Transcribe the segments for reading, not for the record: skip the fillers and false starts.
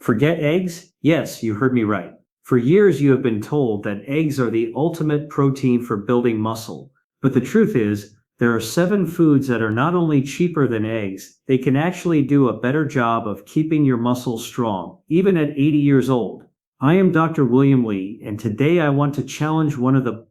Forget eggs? Yes, you heard me right. For years you have been told that eggs are the ultimate protein for building muscle. But the truth is, there are 7 foods that are not only cheaper than eggs, they can actually do a better job of keeping your muscles strong, even at 80 years old. I am Dr. William Lee, and today I want to challenge one of the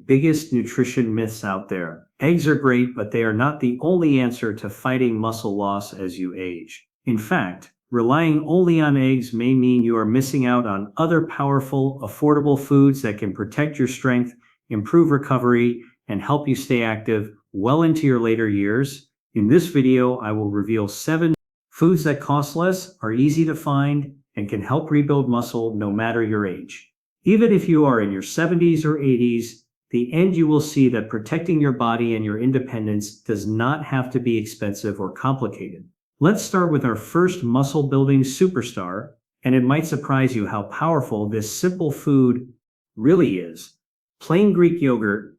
biggest nutrition myths out there. Eggs are great, but they are not the only answer to fighting muscle loss as you age. In fact, relying only on eggs may mean you are missing out on other powerful, affordable foods that can protect your strength, improve recovery, and help you stay active well into your later years. In this video, I will reveal 7 foods that cost less, are easy to find, and can help rebuild muscle no matter your age. Even if you are in your 70s or 80s, the end you will see that protecting your body and your independence does not have to be expensive or complicated. Let's start with our first muscle-building superstar, and it might surprise you how powerful this simple food really is. Plain Greek yogurt,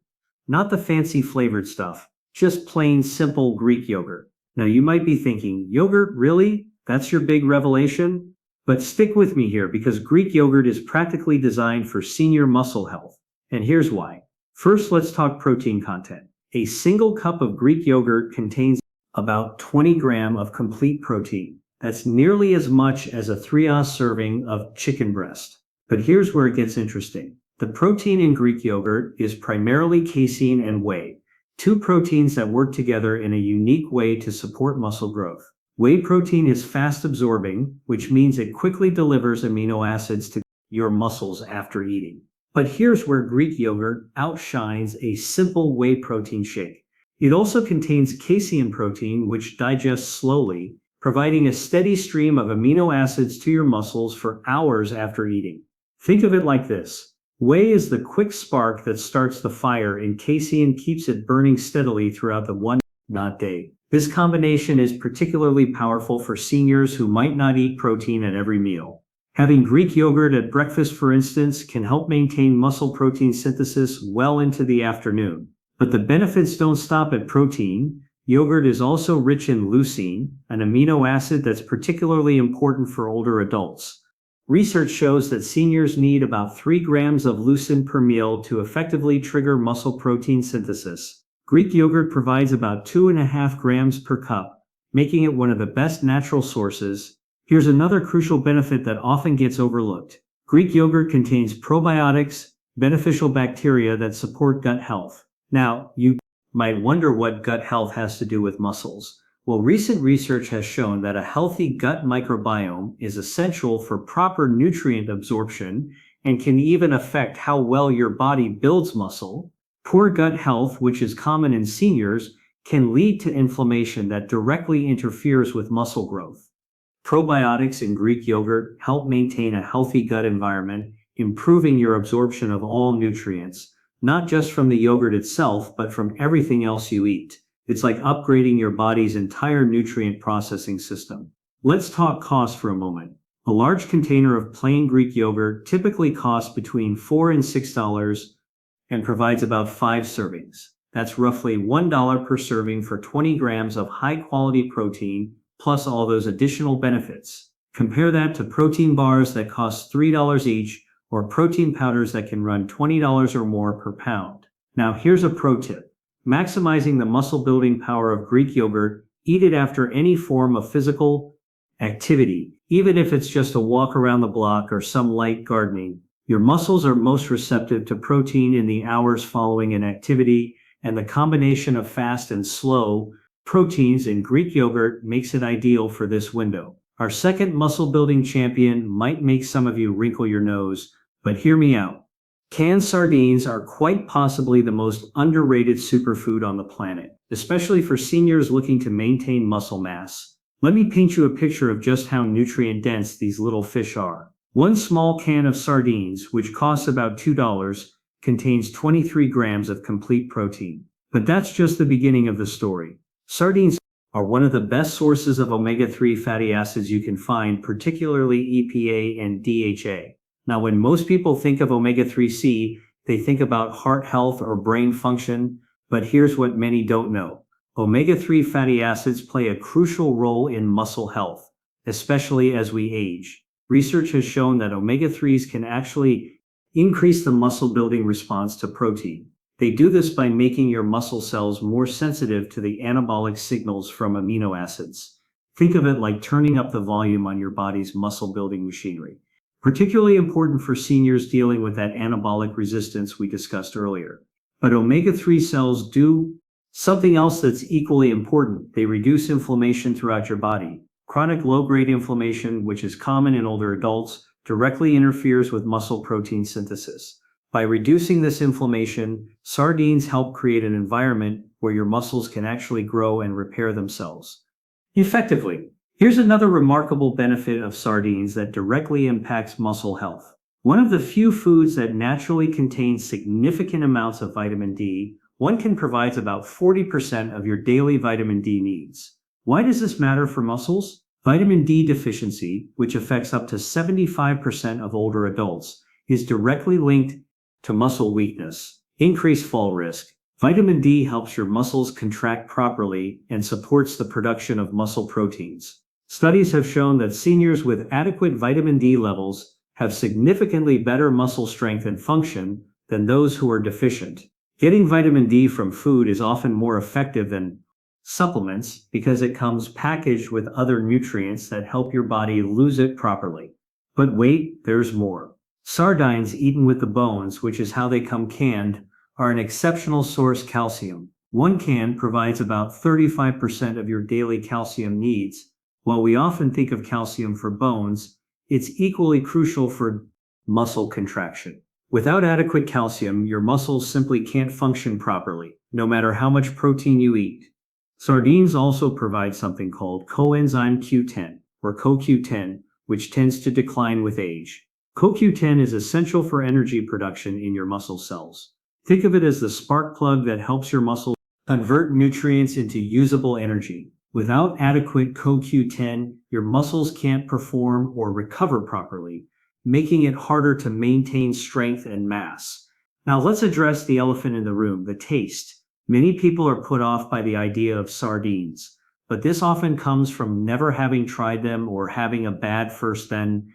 not the fancy flavored stuff, just plain simple Greek yogurt. Now you might be thinking, yogurt, really? That's your big revelation? But stick with me here because Greek yogurt is practically designed for senior muscle health. And here's why. First, let's talk protein content. A single cup of Greek yogurt contains about 20 grams of complete protein. That's nearly as much as a 3-ounce serving of chicken breast. But here's where it gets interesting. The protein in Greek yogurt is primarily casein and whey, 2 proteins that work together in a unique way to support muscle growth. Whey protein is fast absorbing, which means it quickly delivers amino acids to your muscles after eating. But here's where Greek yogurt outshines a simple whey protein shake. It also contains casein protein, which digests slowly, providing a steady stream of amino acids to your muscles for hours after eating. Think of it like this. Whey is the quick spark that starts the fire, and casein keeps it burning steadily throughout the one-not day. This combination is particularly powerful for seniors who might not eat protein at every meal. Having Greek yogurt at breakfast, for instance, can help maintain muscle protein synthesis well into the afternoon. But the benefits don't stop at protein. Yogurt is also rich in leucine, an amino acid that's particularly important for older adults. Research shows that seniors need about 3 grams of leucine per meal to effectively trigger muscle protein synthesis. Greek yogurt provides about 2.5 grams per cup, making it one of the best natural sources. Here's another crucial benefit that often gets overlooked. Greek yogurt contains probiotics, beneficial bacteria that support gut health. Now, you might wonder what gut health has to do with muscles. Well, recent research has shown that a healthy gut microbiome is essential for proper nutrient absorption and can even affect how well your body builds muscle. Poor gut health, which is common in seniors, can lead to inflammation that directly interferes with muscle growth. Probiotics in Greek yogurt help maintain a healthy gut environment, improving your absorption of all nutrients, not just from the yogurt itself, but from everything else you eat. It's like upgrading your body's entire nutrient processing system. Let's talk cost for a moment. A large container of plain Greek yogurt typically costs between $4 and $6 and provides about 5 servings. That's roughly $1 per serving for 20 grams of high-quality protein, plus all those additional benefits. Compare that to protein bars that cost $3 each, or protein powders that can run $20 or more per pound. Now here's a pro tip. Maximizing the muscle-building power of Greek yogurt, eat it after any form of physical activity, even if it's just a walk around the block or some light gardening. Your muscles are most receptive to protein in the hours following an activity, and the combination of fast and slow proteins in Greek yogurt makes it ideal for this window. Our second muscle-building champion might make some of you wrinkle your nose, but hear me out. Canned sardines are quite possibly the most underrated superfood on the planet, especially for seniors looking to maintain muscle mass. Let me paint you a picture of just how nutrient-dense these little fish are. One small can of sardines, which costs about $2, contains 23 grams of complete protein. But that's just the beginning of the story. Sardines are one of the best sources of omega-3 fatty acids you can find, particularly EPA and DHA. Now, when most people think of omega-3C, they think about heart health or brain function, but here's what many don't know. Omega-3 fatty acids play a crucial role in muscle health, especially as we age. Research has shown that omega-3s can actually increase the muscle building response to protein. They do this by making your muscle cells more sensitive to the anabolic signals from amino acids. Think of it like turning up the volume on your body's muscle building machinery. Particularly important for seniors dealing with that anabolic resistance we discussed earlier. But omega-3 cells do something else that's equally important. They reduce inflammation throughout your body. Chronic low-grade inflammation, which is common in older adults, directly interferes with muscle protein synthesis. By reducing this inflammation, sardines help create an environment where your muscles can actually grow and repair themselves effectively. Here's another remarkable benefit of sardines that directly impacts muscle health. One of the few foods that naturally contains significant amounts of vitamin D, one can provide about 40% of your daily vitamin D needs. Why does this matter for muscles? Vitamin D deficiency, which affects up to 75% of older adults, is directly linked to muscle weakness, increased fall risk. Vitamin D helps your muscles contract properly and supports the production of muscle proteins. Studies have shown that seniors with adequate vitamin D levels have significantly better muscle strength and function than those who are deficient. Getting vitamin D from food is often more effective than supplements because it comes packaged with other nutrients that help your body lose it properly. But wait, there's more. Sardines eaten with the bones, which is how they come canned, are an exceptional source of calcium. One can provides about 35% of your daily calcium needs. While we often think of calcium for bones, it's equally crucial for muscle contraction. Without adequate calcium, your muscles simply can't function properly, no matter how much protein you eat. Sardines also provide something called coenzyme Q10, or CoQ10, which tends to decline with age. CoQ10 is essential for energy production in your muscle cells. Think of it as the spark plug that helps your muscles convert nutrients into usable energy. Without adequate CoQ10, your muscles can't perform or recover properly, making it harder to maintain strength and mass. Now let's address the elephant in the room, the taste. Many people are put off by the idea of sardines, but this often comes from never having tried them or having a bad first-then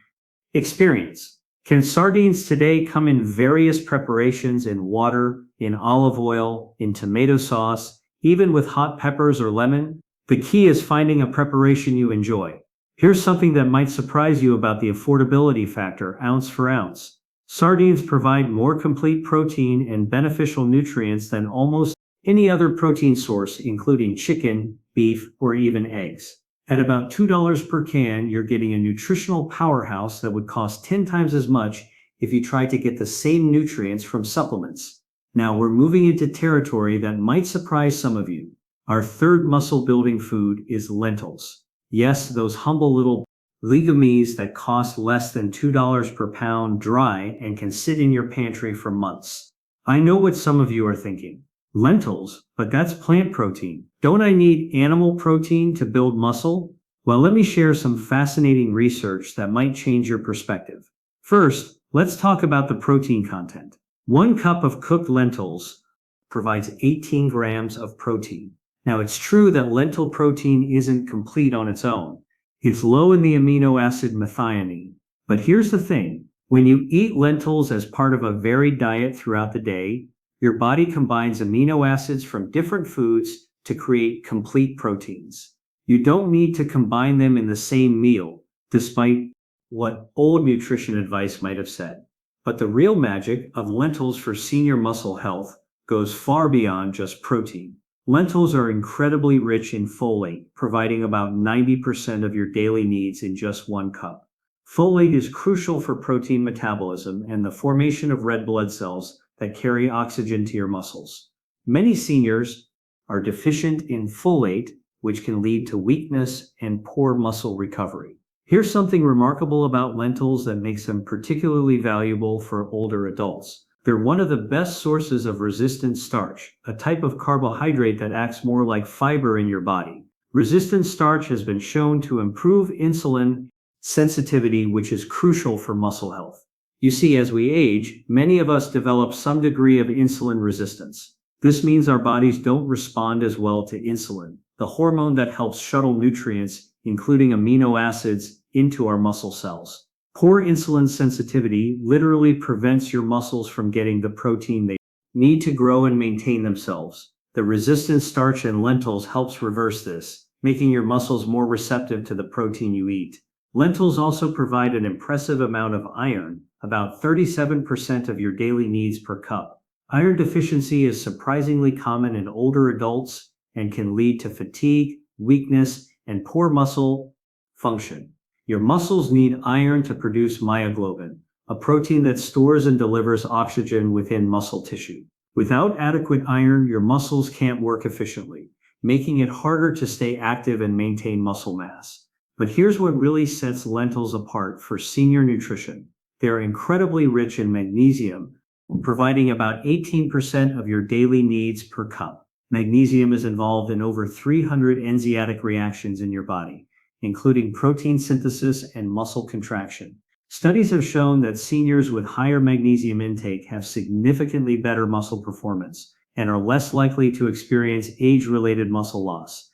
experience. Can sardines today come in various preparations in water, in olive oil, in tomato sauce, even with hot peppers or lemon? The key is finding a preparation you enjoy. Here's something that might surprise you about the affordability factor, ounce for ounce. Sardines provide more complete protein and beneficial nutrients than almost any other protein source, including chicken, beef, or even eggs. At about $2 per can, you're getting a nutritional powerhouse that would cost 10 times as much if you tried to get the same nutrients from supplements. Now we're moving into territory that might surprise some of you. Our third muscle-building food is lentils. Yes, those humble little legumes that cost less than $2 per pound dry and can sit in your pantry for months. I know what some of you are thinking. Lentils, but that's plant protein. Don't I need animal protein to build muscle? Well, let me share some fascinating research that might change your perspective. First, let's talk about the protein content. 1 cup of cooked lentils provides 18 grams of protein. Now, it's true that lentil protein isn't complete on its own. It's low in the amino acid methionine. But here's the thing. When you eat lentils as part of a varied diet throughout the day, your body combines amino acids from different foods to create complete proteins. You don't need to combine them in the same meal, despite what old nutrition advice might have said. But the real magic of lentils for senior muscle health goes far beyond just protein. Lentils are incredibly rich in folate, providing about 90% of your daily needs in just 1 cup. Folate is crucial for protein metabolism and the formation of red blood cells that carry oxygen to your muscles. Many seniors are deficient in folate, which can lead to weakness and poor muscle recovery. Here's something remarkable about lentils that makes them particularly valuable for older adults. They're one of the best sources of resistant starch, a type of carbohydrate that acts more like fiber in your body. Resistant starch has been shown to improve insulin sensitivity, which is crucial for muscle health. You see, as we age, many of us develop some degree of insulin resistance. This means our bodies don't respond as well to insulin, the hormone that helps shuttle nutrients, including amino acids, into our muscle cells. Poor insulin sensitivity literally prevents your muscles from getting the protein they need to grow and maintain themselves. The resistant starch in lentils helps reverse this, making your muscles more receptive to the protein you eat. Lentils also provide an impressive amount of iron, about 37% of your daily needs per cup. Iron deficiency is surprisingly common in older adults and can lead to fatigue, weakness, and poor muscle function. Your muscles need iron to produce myoglobin, a protein that stores and delivers oxygen within muscle tissue. Without adequate iron, your muscles can't work efficiently, making it harder to stay active and maintain muscle mass. But here's what really sets lentils apart for senior nutrition. They are incredibly rich in magnesium, providing about 18% of your daily needs per cup. Magnesium is involved in over 300 enzymatic reactions in your body, including protein synthesis and muscle contraction. Studies have shown that seniors with higher magnesium intake have significantly better muscle performance and are less likely to experience age-related muscle loss.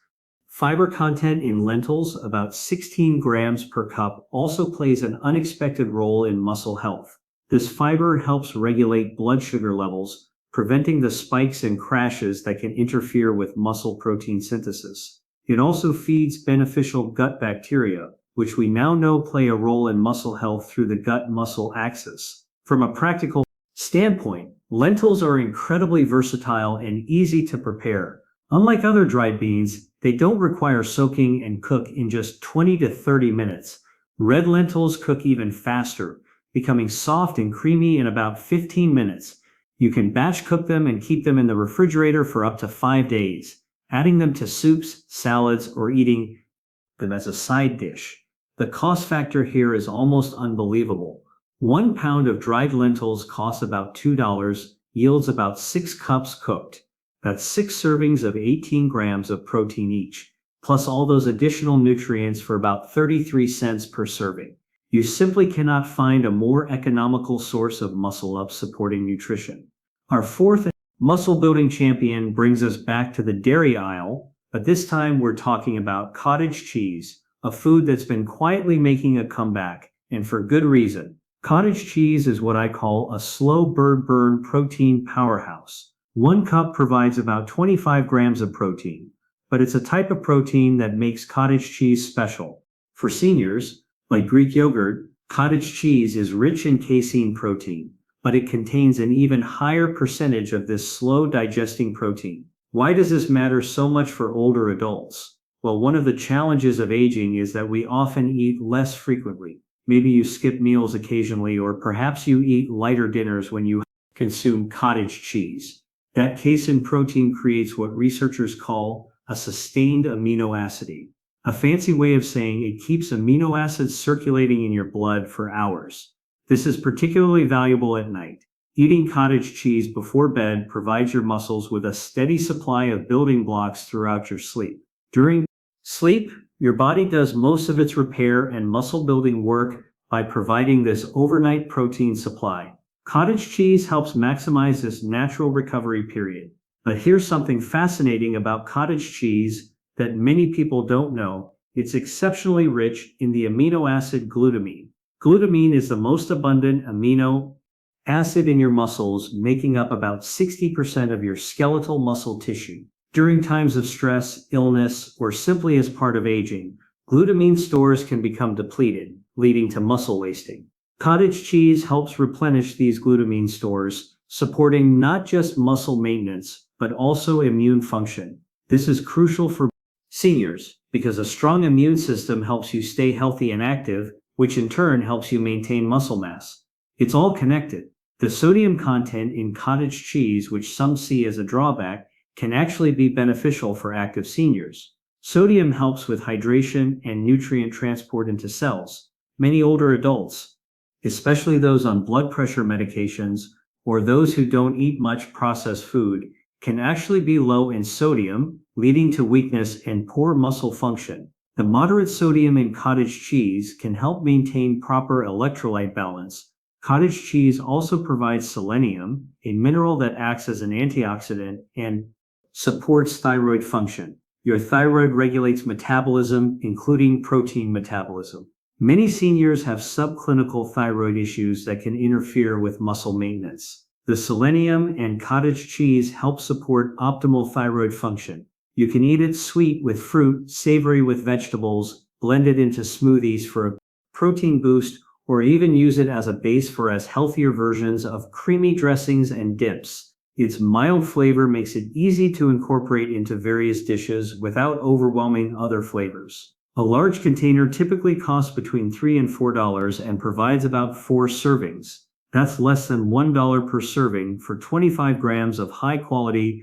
Fiber content in lentils, about 16 grams per cup, also plays an unexpected role in muscle health. This fiber helps regulate blood sugar levels, preventing the spikes and crashes that can interfere with muscle protein synthesis. It also feeds beneficial gut bacteria, which we now know play a role in muscle health through the gut-muscle axis. From a practical standpoint, lentils are incredibly versatile and easy to prepare. Unlike other dried beans, they don't require soaking and cook in just 20 to 30 minutes. Red lentils cook even faster, becoming soft and creamy in about 15 minutes. You can batch cook them and keep them in the refrigerator for up to 5 days, adding them to soups, salads, or eating them as a side dish. The cost factor here is almost unbelievable. 1 pound of dried lentils costs about $2, yields about 6 cups cooked. That's 6 servings of 18 grams of protein each, plus all those additional nutrients for about 33 cents per serving. You simply cannot find a more economical source of muscle-up supporting nutrition. Our fourth muscle-building champion brings us back to the dairy aisle, but this time we're talking about cottage cheese, a food that's been quietly making a comeback, and for good reason. Cottage cheese is what I call a slow bird burn protein powerhouse. 1 cup provides about 25 grams of protein, but it's a type of protein that makes cottage cheese special. For seniors, like Greek yogurt, cottage cheese is rich in casein protein, but it contains an even higher percentage of this slow-digesting protein. Why does this matter so much for older adults? Well, one of the challenges of aging is that we often eat less frequently. Maybe you skip meals occasionally, or perhaps you eat lighter dinners when you consume cottage cheese. That casein protein creates what researchers call a sustained amino acid, a fancy way of saying it keeps amino acids circulating in your blood for hours. This is particularly valuable at night. Eating cottage cheese before bed provides your muscles with a steady supply of building blocks throughout your sleep. During sleep, your body does most of its repair and muscle building work by providing this overnight protein supply. Cottage cheese helps maximize this natural recovery period. But here's something fascinating about cottage cheese that many people don't know. It's exceptionally rich in the amino acid glutamine. Glutamine is the most abundant amino acid in your muscles, making up about 60% of your skeletal muscle tissue. During times of stress, illness, or simply as part of aging, glutamine stores can become depleted, leading to muscle wasting. Cottage cheese helps replenish these glutamine stores, supporting not just muscle maintenance, but also immune function. This is crucial for seniors, because a strong immune system helps you stay healthy and active, which in turn helps you maintain muscle mass. It's all connected. The sodium content in cottage cheese, which some see as a drawback, can actually be beneficial for active seniors. Sodium helps with hydration and nutrient transport into cells. Many older adults, especially those on blood pressure medications or those who don't eat much processed food, can actually be low in sodium, leading to weakness and poor muscle function. The moderate sodium in cottage cheese can help maintain proper electrolyte balance. Cottage cheese also provides selenium, a mineral that acts as an antioxidant and supports thyroid function. Your thyroid regulates metabolism, including protein metabolism. Many seniors have subclinical thyroid issues that can interfere with muscle maintenance. The selenium and cottage cheese help support optimal thyroid function. You can eat it sweet with fruit, savory with vegetables, blend it into smoothies for a protein boost, or even use it as a base for healthier versions of creamy dressings and dips. Its mild flavor makes it easy to incorporate into various dishes without overwhelming other flavors. A large container typically costs between $3 and $4 and provides about 4 servings. That's less than $1 per serving for 25 grams of high-quality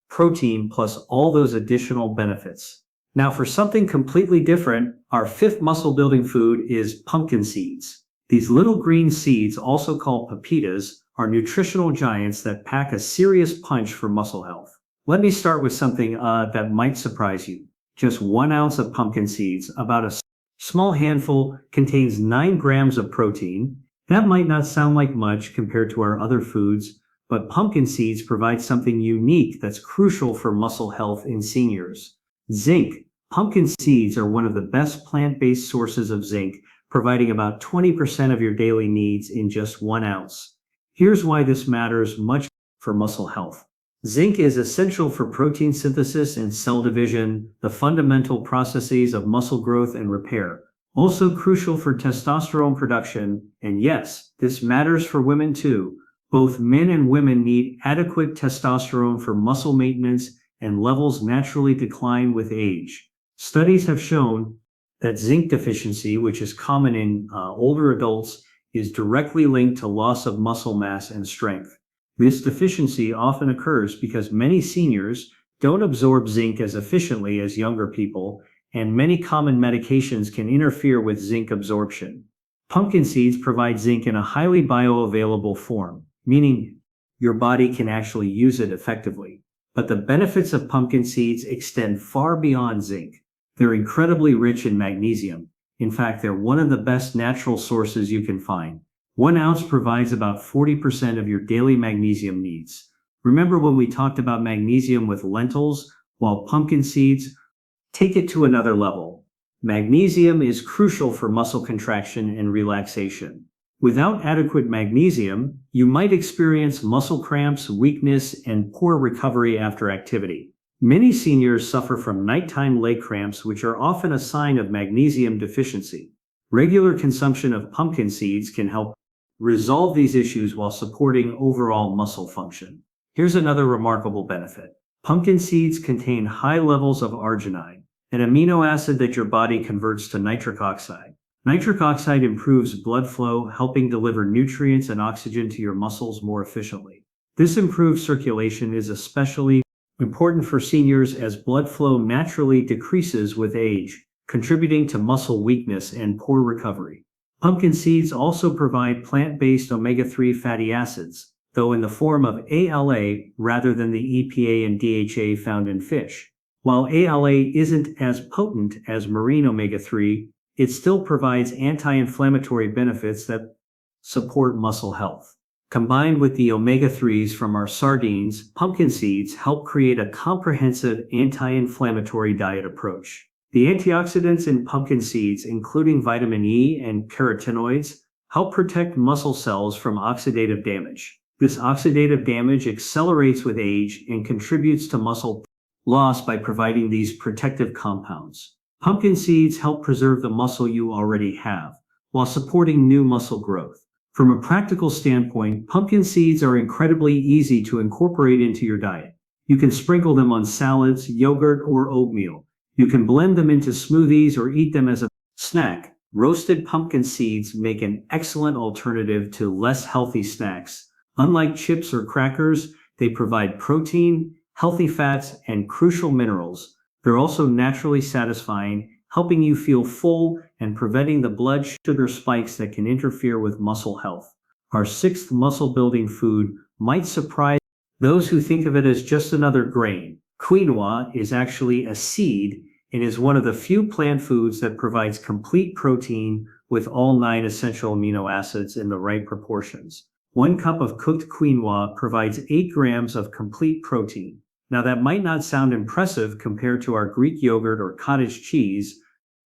protein plus all those additional benefits. Now for something completely different, our fifth muscle-building food is pumpkin seeds. These little green seeds, also called pepitas, are nutritional giants that pack a serious punch for muscle health. Let me start with something that might surprise you. Just 1 ounce of pumpkin seeds, about a small handful, contains 9 grams of protein. That might not sound like much compared to our other foods, but pumpkin seeds provide something unique that's crucial for muscle health in seniors. Zinc. Pumpkin seeds are one of the best plant-based sources of zinc, providing about 20% of your daily needs in just 1 ounce. Here's why this matters much for muscle health. Zinc is essential for protein synthesis and cell division, the fundamental processes of muscle growth and repair. Also crucial for testosterone production, and yes, this matters for women too. Both men and women need adequate testosterone for muscle maintenance, and levels naturally decline with age. Studies have shown that zinc deficiency, which is common in older adults, is directly linked to loss of muscle mass and strength. This deficiency often occurs because many seniors don't absorb zinc as efficiently as younger people, and many common medications can interfere with zinc absorption. Pumpkin seeds provide zinc in a highly bioavailable form, meaning your body can actually use it effectively. But the benefits of pumpkin seeds extend far beyond zinc. They're incredibly rich in magnesium. In fact, they're one of the best natural sources you can find. 1 ounce provides about 40% of your daily magnesium needs. Remember when we talked about magnesium with lentils? While pumpkin seeds take it to another level. Magnesium is crucial for muscle contraction and relaxation. Without adequate magnesium, you might experience muscle cramps, weakness, and poor recovery after activity. Many seniors suffer from nighttime leg cramps, which are often a sign of magnesium deficiency. Regular consumption of pumpkin seeds can help resolve these issues while supporting overall muscle function. Here's another remarkable benefit. Pumpkin seeds contain high levels of arginine, an amino acid that your body converts to nitric oxide. Nitric oxide improves blood flow, helping deliver nutrients and oxygen to your muscles more efficiently. This improved circulation is especially important for seniors as blood flow naturally decreases with age, contributing to muscle weakness and poor recovery. Pumpkin seeds also provide plant-based omega-3 fatty acids, though in the form of ALA rather than the EPA and DHA found in fish. While ALA isn't as potent as marine omega-3, it still provides anti-inflammatory benefits that support muscle health. Combined with the omega-3s from our sardines, pumpkin seeds help create a comprehensive anti-inflammatory diet approach. The antioxidants in pumpkin seeds, including vitamin E and carotenoids, help protect muscle cells from oxidative damage. This oxidative damage accelerates with age and contributes to muscle loss by providing these protective compounds. Pumpkin seeds help preserve the muscle you already have, while supporting new muscle growth. From a practical standpoint, pumpkin seeds are incredibly easy to incorporate into your diet. You can sprinkle them on salads, yogurt, or oatmeal. You can blend them into smoothies or eat them as a snack. Roasted pumpkin seeds make an excellent alternative to less healthy snacks. Unlike chips or crackers, they provide protein, healthy fats, and crucial minerals. They're also naturally satisfying, helping you feel full and preventing the blood sugar spikes that can interfere with muscle health. Our sixth muscle-building food might surprise those who think of it as just another grain. Quinoa is actually a seed and is one of the few plant foods that provides complete protein with all 9 essential amino acids in the right proportions. 1 cup of cooked quinoa provides 8 grams of complete protein. Now that might not sound impressive compared to our Greek yogurt or cottage cheese,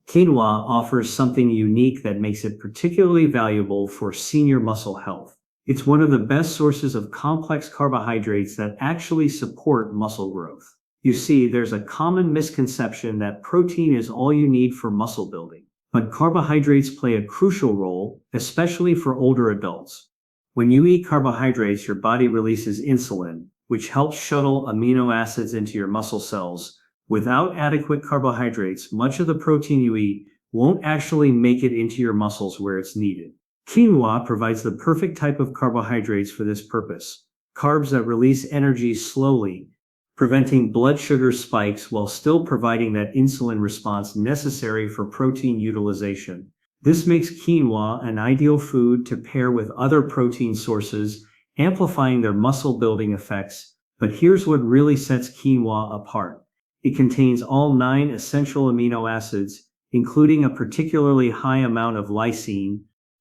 Quinoa offers something unique that makes it particularly valuable for senior muscle health. It's one of the best sources of complex carbohydrates that actually support muscle growth. You see, there's a common misconception that protein is all you need for muscle building. But carbohydrates play a crucial role, especially for older adults. When you eat carbohydrates, your body releases insulin, which helps shuttle amino acids into your muscle cells. Without adequate carbohydrates, much of the protein you eat won't actually make it into your muscles where it's needed. Quinoa provides the perfect type of carbohydrates for this purpose. Carbs that release energy slowly, preventing blood sugar spikes while still providing that insulin response necessary for protein utilization. This makes quinoa an ideal food to pair with other protein sources, amplifying their muscle building effects. But here's what really sets quinoa apart. It contains all 9 essential amino acids, including a particularly high amount of lysine,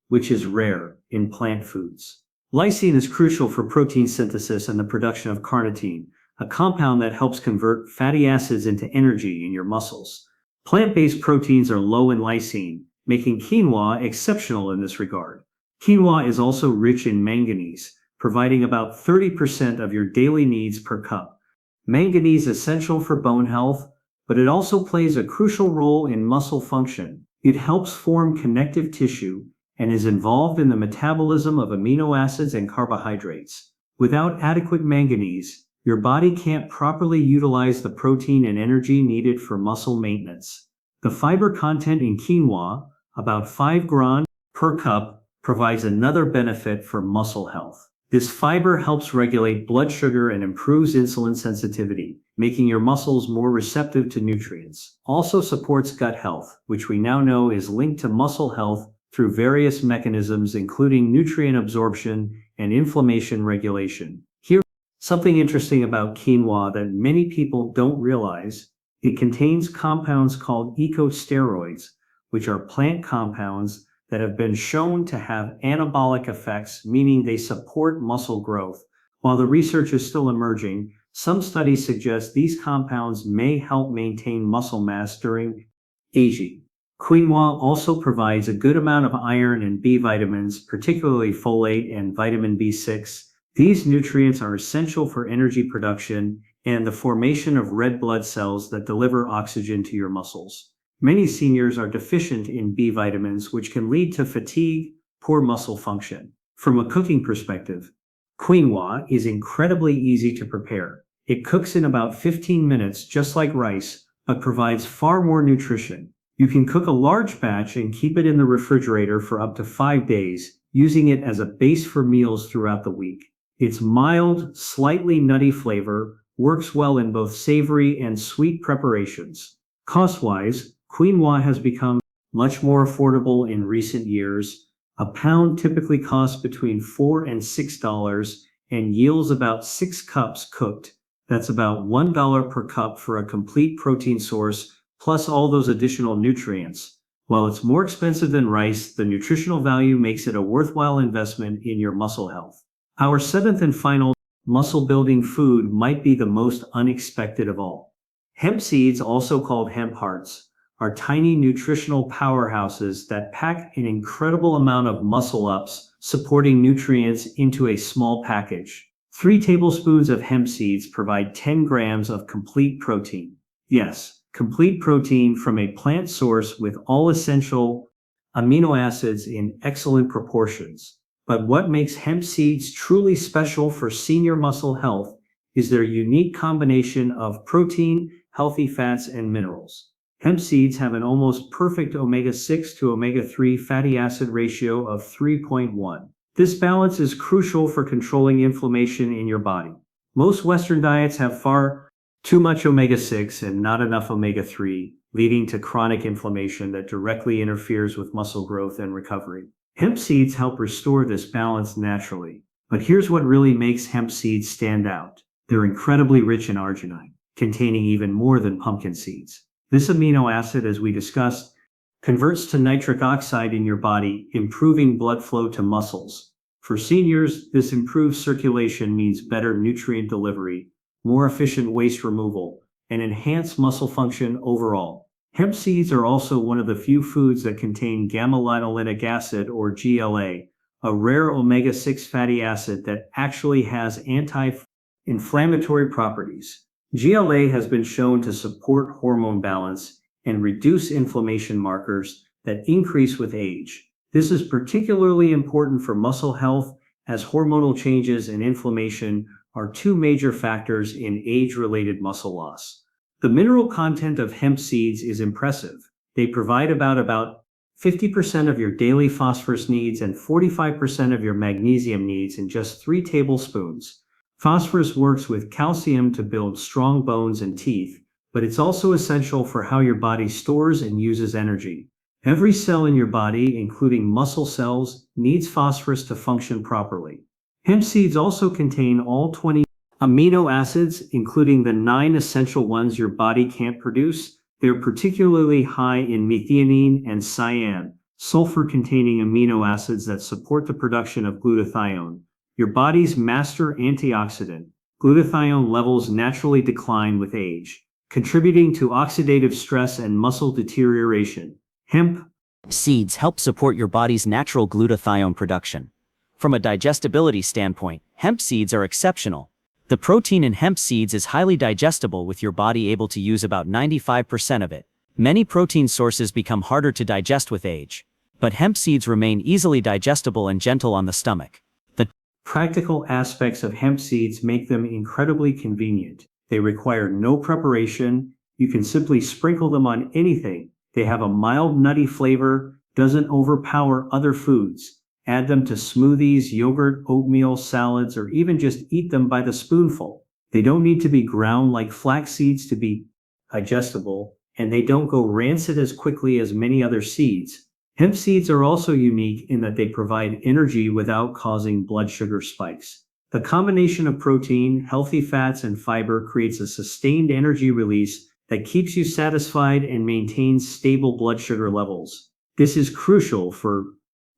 which is rare in plant foods. Lysine is crucial for protein synthesis and the production of carnitine, a compound that helps convert fatty acids into energy in your muscles. Plant-based proteins are low in lysine, making quinoa exceptional in this regard. Quinoa is also rich in manganese, providing about 30% of your daily needs per cup. Manganese is essential for bone health, but it also plays a crucial role in muscle function. It helps form connective tissue and is involved in the metabolism of amino acids and carbohydrates. Without adequate manganese, your body can't properly utilize the protein and energy needed for muscle maintenance. The fiber content in quinoa, about 5 grams per cup, provides another benefit for muscle health. This fiber helps regulate blood sugar and improves insulin sensitivity, making your muscles more receptive to nutrients. Also supports gut health, which we now know is linked to muscle health through various mechanisms including nutrient absorption and inflammation regulation. Here's something interesting about quinoa that many people don't realize. It contains compounds called ecosteroids, which are plant compounds that have been shown to have anabolic effects, meaning they support muscle growth. While the research is still emerging, some studies suggest these compounds may help maintain muscle mass during aging. Quinoa also provides a good amount of iron and B vitamins, particularly folate and vitamin B6. These nutrients are essential for energy production and the formation of red blood cells that deliver oxygen to your muscles. Many seniors are deficient in B vitamins, which can lead to fatigue, poor muscle function. From a cooking perspective, quinoa is incredibly easy to prepare. It cooks in about 15 minutes, just like rice, but provides far more nutrition. You can cook a large batch and keep it in the refrigerator for up to 5 days, using it as a base for meals throughout the week. Its mild, slightly nutty flavor works well in both savory and sweet preparations. Cost-wise, quinoa has become much more affordable in recent years. A pound typically costs between $4 and $6 and yields about 6 cups cooked. That's about $1 per cup for a complete protein source, plus all those additional nutrients. While it's more expensive than rice, the nutritional value makes it a worthwhile investment in your muscle health. Our 7th and final muscle-building food might be the most unexpected of all. Hemp seeds, also called hemp hearts, are tiny nutritional powerhouses that pack an incredible amount of muscle-ups, supporting nutrients into a small package. 3 tablespoons of hemp seeds provide 10 grams of complete protein. Yes, complete protein from a plant source with all essential amino acids in excellent proportions. But what makes hemp seeds truly special for senior muscle health is their unique combination of protein, healthy fats, and minerals. Hemp seeds have an almost perfect omega-6 to omega-3 fatty acid ratio of 3.1. This balance is crucial for controlling inflammation in your body. Most Western diets have far too much omega-6 and not enough omega-3, leading to chronic inflammation that directly interferes with muscle growth and recovery. Hemp seeds help restore this balance naturally. But here's what really makes hemp seeds stand out. They're incredibly rich in arginine, containing even more than pumpkin seeds. This amino acid, as we discussed, converts to nitric oxide in your body, improving blood flow to muscles. For seniors, this improved circulation means better nutrient delivery, more efficient waste removal, and enhanced muscle function overall. Hemp seeds are also one of the few foods that contain gamma-linolenic acid or GLA, a rare omega-6 fatty acid that actually has anti-inflammatory properties. GLA has been shown to support hormone balance and reduce inflammation markers that increase with age. This is particularly important for muscle health as hormonal changes and inflammation are two major factors in age-related muscle loss. The mineral content of hemp seeds is impressive. They provide about 50% of your daily phosphorus needs and 45% of your magnesium needs in just 3 tablespoons. Phosphorus works with calcium to build strong bones and teeth, but it's also essential for how your body stores and uses energy. Every cell in your body, including muscle cells, needs phosphorus to function properly. Hemp seeds also contain all 20 amino acids, including the 9 essential ones your body can't produce. They're particularly high in methionine and cyan, sulfur-containing amino acids that support the production of glutathione, your body's master antioxidant. Glutathione levels naturally decline with age, contributing to oxidative stress and muscle deterioration. Hemp seeds help support your body's natural glutathione production. From a digestibility standpoint, hemp seeds are exceptional. The protein in hemp seeds is highly digestible, with your body able to use about 95% of it. Many protein sources become harder to digest with age, but hemp seeds remain easily digestible and gentle on the stomach. The practical aspects of hemp seeds make them incredibly convenient. They require no preparation. You can simply sprinkle them on anything. They have a mild nutty flavor, doesn't overpower other foods. Add them to smoothies, yogurt, oatmeal, salads, or even just eat them by the spoonful. They don't need to be ground like flax seeds to be digestible, and they don't go rancid as quickly as many other seeds. Hemp seeds are also unique in that they provide energy without causing blood sugar spikes. The combination of protein, healthy fats, and fiber creates a sustained energy release that keeps you satisfied and maintains stable blood sugar levels. This is crucial for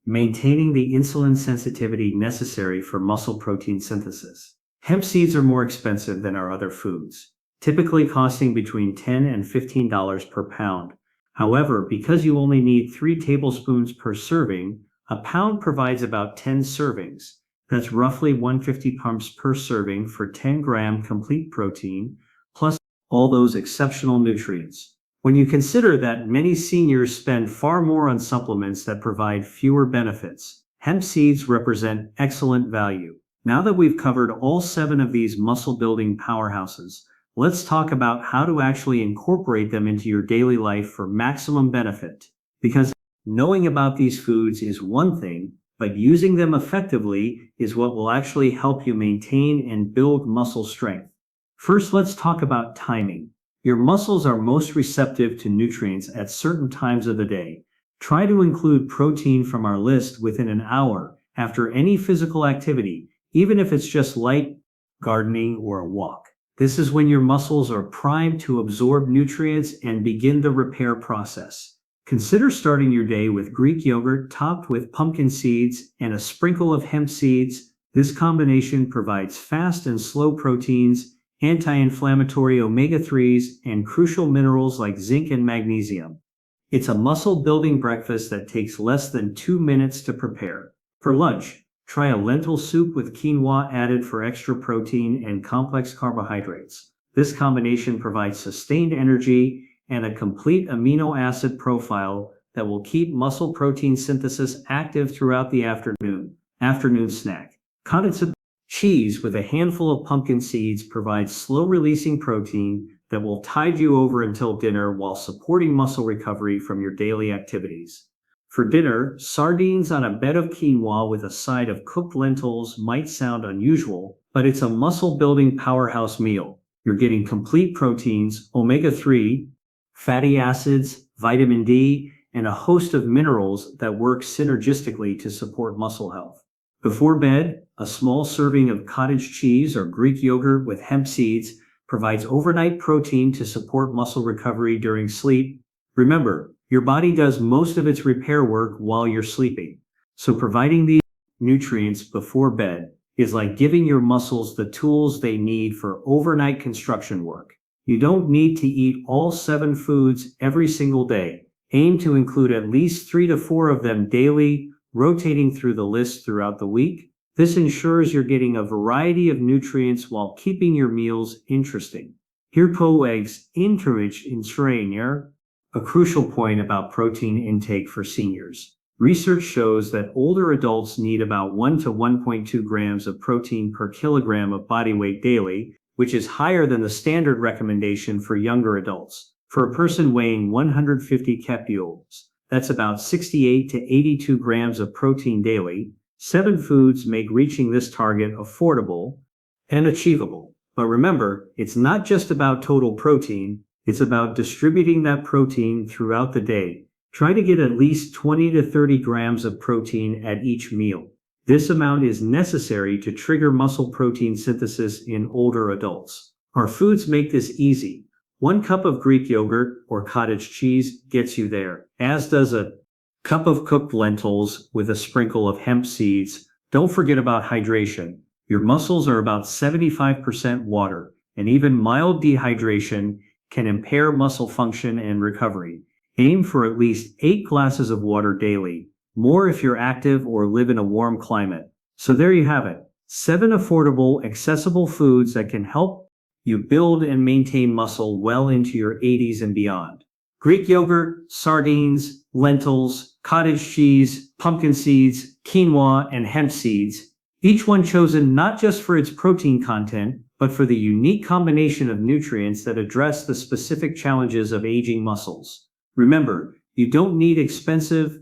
maintaining the insulin sensitivity necessary for muscle protein synthesis. Hemp seeds are more expensive than our other foods, typically costing between $10 and $15 per pound. However, because you only need 3 tablespoons per serving, a pound provides about 10 servings. That's roughly 150 pumps per serving for 10-gram complete protein, plus all those exceptional nutrients. When you consider that many seniors spend far more on supplements that provide fewer benefits, hemp seeds represent excellent value. Now that we've covered all 7 of these muscle-building powerhouses, let's talk about how to actually incorporate them into your daily life for maximum benefit. Because knowing about these foods is one thing, but using them effectively is what will actually help you maintain and build muscle strength. First, let's talk about timing. Your muscles are most receptive to nutrients at certain times of the day. Try to include protein from our list within an hour after any physical activity, even if it's just light gardening or a walk. This is when your muscles are primed to absorb nutrients and begin the repair process. Consider starting your day with Greek yogurt topped with pumpkin seeds and a sprinkle of hemp seeds. This combination provides fast and slow proteins, anti-inflammatory omega-3s, and crucial minerals like zinc and magnesium. It's a muscle-building breakfast that takes less than 2 minutes to prepare. For lunch, try a lentil soup with quinoa added for extra protein and complex carbohydrates. This combination provides sustained energy and a complete amino acid profile that will keep muscle protein synthesis active throughout the afternoon snack. Condensed cheese with a handful of pumpkin seeds provides slow-releasing protein that will tide you over until dinner while supporting muscle recovery from your daily activities. For dinner, sardines on a bed of quinoa with a side of cooked lentils might sound unusual, but it's a muscle-building powerhouse meal. You're getting complete proteins, omega-3, fatty acids, vitamin D, and a host of minerals that work synergistically to support muscle health. Before bed, a small serving of cottage cheese or Greek yogurt with hemp seeds provides overnight protein to support muscle recovery during sleep. Remember, your body does most of its repair work while you're sleeping, so providing these nutrients before bed is like giving your muscles the tools they need for overnight construction work. You don't need to eat all 7 foods every single day. Aim to include at least 3 to 4 of them daily, rotating through the list throughout the week. This ensures you're getting a variety of nutrients while keeping your meals interesting. Here eggs interrich in trainer, a crucial point about protein intake for seniors. Research shows that older adults need about 1 to 1.2 grams of protein per kilogram of body weight daily, which is higher than the standard recommendation for younger adults. For a person weighing 150 kg, that's about 68 to 82 grams of protein daily. 7 foods make reaching this target affordable and achievable. But remember, it's not just about total protein, it's about distributing that protein throughout the day. Try to get at least 20 to 30 grams of protein at each meal. This amount is necessary to trigger muscle protein synthesis in older adults. Our foods make this easy. 1 cup of Greek yogurt or cottage cheese gets you there, as does a cup of cooked lentils with a sprinkle of hemp seeds. Don't forget about hydration. Your muscles are about 75% water, and even mild dehydration can impair muscle function and recovery. Aim for at least 8 glasses of water daily, more if you're active or live in a warm climate. So there you have it, 7 affordable, accessible foods that can help you build and maintain muscle well into your 80s and beyond. Greek yogurt, sardines, lentils, cottage cheese, pumpkin seeds, quinoa, and hemp seeds, each one chosen not just for its protein content, but for the unique combination of nutrients that address the specific challenges of aging muscles. Remember, you don't need expensive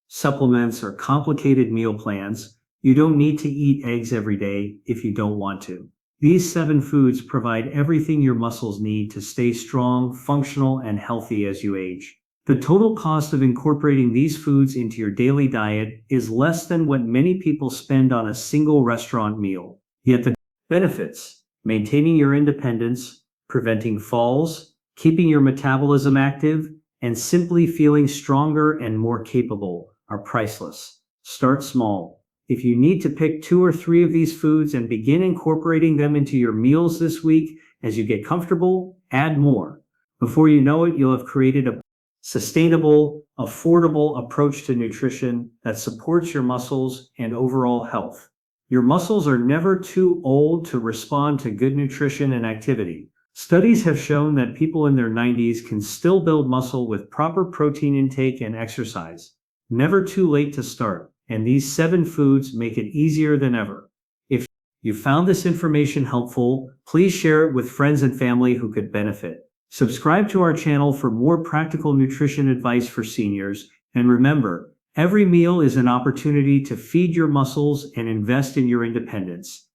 supplements or complicated meal plans. You don't need to eat eggs every day if you don't want to. These 7 foods provide everything your muscles need to stay strong, functional, and healthy as you age. The total cost of incorporating these foods into your daily diet is less than what many people spend on a single restaurant meal. Yet the benefits, maintaining your independence, preventing falls, keeping your metabolism active, and simply feeling stronger and more capable, are priceless. Start small. If you need to pick 2 or 3 of these foods and begin incorporating them into your meals this week, as you get comfortable, add more. Before you know it, you'll have created a sustainable, affordable approach to nutrition that supports your muscles and overall health. Your muscles are never too old to respond to good nutrition and activity. Studies have shown that people in their 90s can still build muscle with proper protein intake and exercise. Never too late to start, and these 7 foods make it easier than ever. If you found this information helpful, please share it with friends and family who could benefit. Subscribe to our channel for more practical nutrition advice for seniors, and remember, every meal is an opportunity to feed your muscles and invest in your independence.